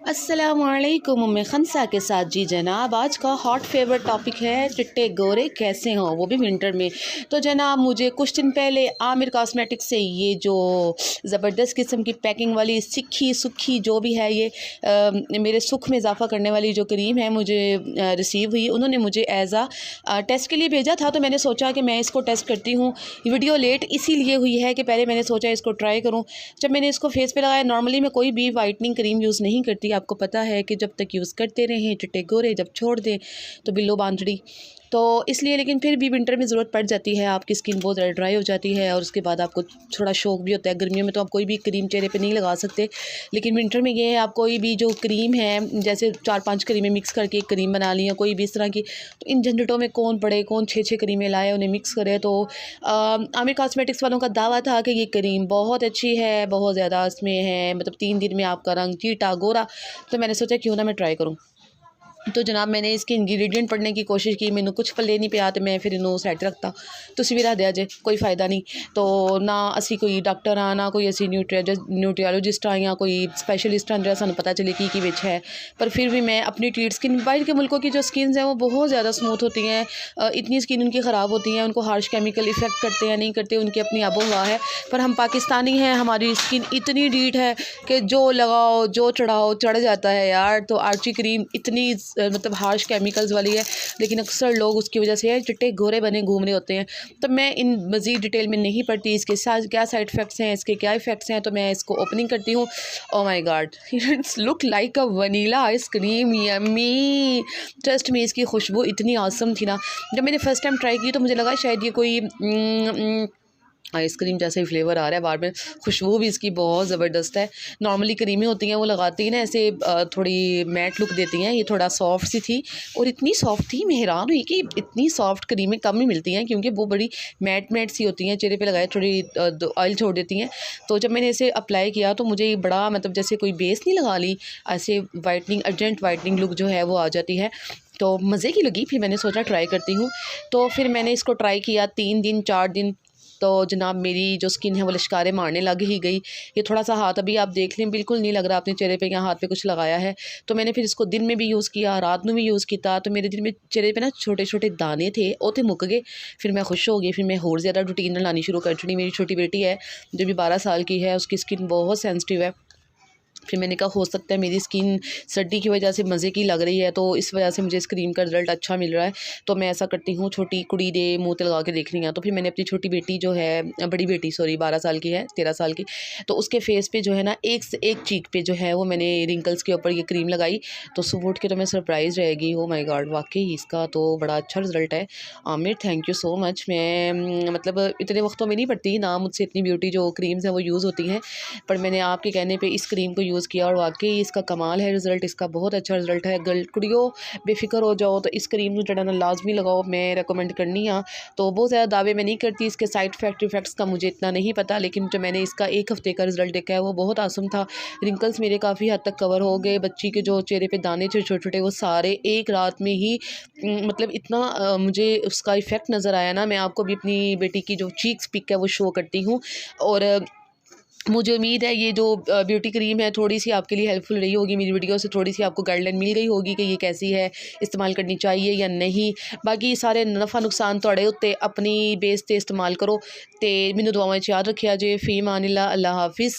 अस्सलामुअलैकुम उम्मे खनसा के साथ जी जनाब, आज का हॉट फेवरेट टॉपिक है चिट्टे गोरे कैसे हों, वो भी विंटर में। तो जनाब मुझे कुछ दिन पहले आमिर कॉस्मेटिक्स से ये जो ज़बरदस्त किस्म की पैकिंग वाली सिक्की सुखी जो भी है ये मेरे सुख में इजाफ़ा करने वाली जो क्रीम है मुझे रिसीव हुई। उन्होंने मुझे एज़ आ टेस्ट के लिए भेजा था, तो मैंने सोचा कि मैं इसको टेस्ट करती हूँ। वीडियो लेट इसीलिए हुई है कि पहले मैंने सोचा इसको ट्राई करूँ। जब मैंने इसको फेस पे लगाया, नॉर्मली मैं कोई भी वाइटनिंग क्रीम यूज़ नहीं करती, आपको पता है कि जब तक यूज़ करते रहें चिट्टे गोरे, जब छोड़ दें तो बिल्लो बांधड़ी। तो इसलिए लेकिन फिर भी विंटर में ज़रूरत पड़ जाती है, आपकी स्किन बहुत ज़्यादा ड्राई हो जाती है और उसके बाद आपको थोड़ा शौक भी होता है। गर्मियों में तो आप कोई भी क्रीम चेहरे पे नहीं लगा सकते, लेकिन विंटर में ये है आप कोई भी जो क्रीम है, जैसे 4-5 क्रीमें मिक्स करके एक क्रीम बना ली या कोई भी इस तरह की, तो इन झंझटों में कौन पड़े, कौन 6-6 क्रीमें लाए उन्हें मिक्स करे। तो आमिर कॉस्मेटिक्स वालों का दावा था कि ये क्रीम बहुत अच्छी है, बहुत ज़्यादा इसमें है, मतलब 3 दिन में आपका रंग चीटा गोरा। तो मैंने सोचा क्यों ना मैं ट्राई करूँ। तो जनाब मैंने इसके इंग्रेडिएंट पढ़ने की कोशिश की, मैंने कुछ पल्ले नहीं पे आते, मैं फिर इन्हों सैट रखता तुसी भी रख दिया जे, कोई फ़ायदा नहीं। तो ना असी कोई डॉक्टर हाँ, ना कोई असी न्यूट्रियोलॉजिस्ट हाँ या कोई स्पैशलिस्ट हाँ जो सानू पता चले की विच है। पर फिर भी मैं अपनी ट्रीट स्किन, बाहर के मुल्कों की जो स्किन है वो बहुत ज़्यादा स्मूथ होती हैं, इतनी स्किन उनकी ख़राब होती हैं, उनको हार्श केमिकल इफ़ेक्ट करते हैं नहीं करते, उनकी अपनी आबो हवा है। पर हम पाकिस्तानी हैं, हमारी स्किन इतनी डीट है कि जो लगाओ जो चढ़ाओ चढ़ जाता है यार। तो आर्ची क्रीम इतनी मतलब हार्श केमिकल्स वाली है, लेकिन अक्सर लोग उसकी वजह से चिट्टे गोरे बने घूम रहे होते हैं। तो मैं इन मज़ीद डिटेल में नहीं पढ़ती, इसके साथ क्या साइड इफ़ेक्ट्स हैं, इसके क्या इफ़ेक्ट्स हैं। तो मैं इसको ओपनिंग करती हूँ। Oh my God, it's look like a vanilla ice cream, yummy. Trust में इसकी खुशबू इतनी आसम थी ना, जब मैंने फ़र्स्ट टाइम ट्राई की तो मुझे लगा शायद ये कोई आइसक्रीम जैसे ही फ्लेवर आ रहा है बार में। खुशबू भी इसकी बहुत ज़बरदस्त है। नॉर्मली क्रीमें होती हैं वो लगाती हैं ना ऐसे थोड़ी मैट लुक देती हैं, ये थोड़ा सॉफ्ट सी थी और इतनी सॉफ्ट थी, मैं हैरान हुई कि इतनी सॉफ्ट क्रीमें कम ही मिलती हैं, क्योंकि वो बड़ी मैट मैट सी होती हैं, चेहरे पे लगाए थोड़ी ऑयल छोड़ देती हैं। तो जब मैंने इसे अप्लाई किया तो मुझे बड़ा मतलब जैसे कोई बेस नहीं लगा ली, ऐसे वाइटनिंग अर्जेंट वाइटनिंग लुक जो है वो आ जाती है। तो मज़े की लगी, फिर मैंने सोचा ट्राई करती हूँ। तो फिर मैंने इसको ट्राई किया 3 दिन 4 दिन, तो जनाब मेरी जो स्किन है वो लिश्कारे मारने लग ही गई। ये थोड़ा सा हाथ अभी आप देख लें, बिल्कुल नहीं लग रहा अपने चेहरे पे या हाथ पे कुछ लगाया है। तो मैंने फिर इसको दिन में भी यूज़ किया, रात में भी यूज़ किया, तो मेरे दिन में चेहरे पे ना छोटे छोटे दाने थे वो थे मुक गए। फिर मैं खुश हो गई, फिर मैं और ज़्यादा रूटीन लानी शुरू कर चुकी। मेरी छोटी बेटी है जो भी 12 साल की है, उसकी स्किन बहुत सेंसिटिव है। फिर मैंने कहा हो सकता है मेरी स्किन सर्दी की वजह से मज़े की लग रही है, तो इस वजह से मुझे इस क्रीम का रिज़ल्ट अच्छा मिल रहा है। तो मैं ऐसा करती हूँ, छोटी कुड़ी दे मुँह ते लगा के देख रही हूँ। तो फिर मैंने अपनी छोटी बेटी जो है, बड़ी बेटी सॉरी 12 साल की है, 13 साल की, तो उसके फेस पे जो है ना एक से एक चीक पे जो है वो मैंने रिंकल्स के ऊपर ये क्रीम लगाई। तो सुबह उठ के तो मैं सरप्राइज़ रहेगी। ओ माय गॉड, वाकई इसका तो बड़ा अच्छा रिज़ल्ट है। Aamir thank you so much. मैं मतलब इतने वक्तों में नहीं पड़ती ना मुझसे इतनी ब्यूटी जो क्रीम्स हैं वो यूज़ होती हैं, पर मैंने आपके कहने पे इस क्रीम को यूज़ किया और वाकई इसका कमाल है रिज़ल्ट, इसका बहुत अच्छा रिज़ल्ट है। गर्ल कुड़ियों बेफिक्र हो जाओ तो इस क्रीम को जड़ा ना लाजमी लगाओ, मैं रेकमेंड करनी हाँ। तो बहुत ज़्यादा दावे मैं नहीं करती, इसके साइड इफ़ेक्ट्स का मुझे इतना नहीं पता, लेकिन जो मैंने इसका 1 हफ़्ते का रिज़ल्ट देखा है वो बहुत आसम था। रिंकल्स मेरे काफ़ी हद तक कवर हो गए, बच्ची के जो चेहरे पे दाने थे छोटे छोटे वो सारे एक रात में ही मतलब इतना मुझे उसका इफ़ेक्ट नज़र आया ना। मैं आपको भी अपनी बेटी की जो चीक्स पिक है वो शो करती हूँ, और मुझे उम्मीद है ये जो ब्यूटी क्रीम है थोड़ी सी आपके लिए हेल्पफुल रही होगी। मेरी वीडियो से थोड़ी सी आपको गाइडलाइन मिल गई होगी कि ये कैसी है, इस्तेमाल करनी चाहिए या नहीं। बाकी सारे नफ़ा नुकसान थोड़े उत्ते अपनी बेस ते इस्तेमाल करो। तो मैनू दुआवां च याद रखिया जे। फ़ी अमान अल्लाह, अल्लाह हाफिज़।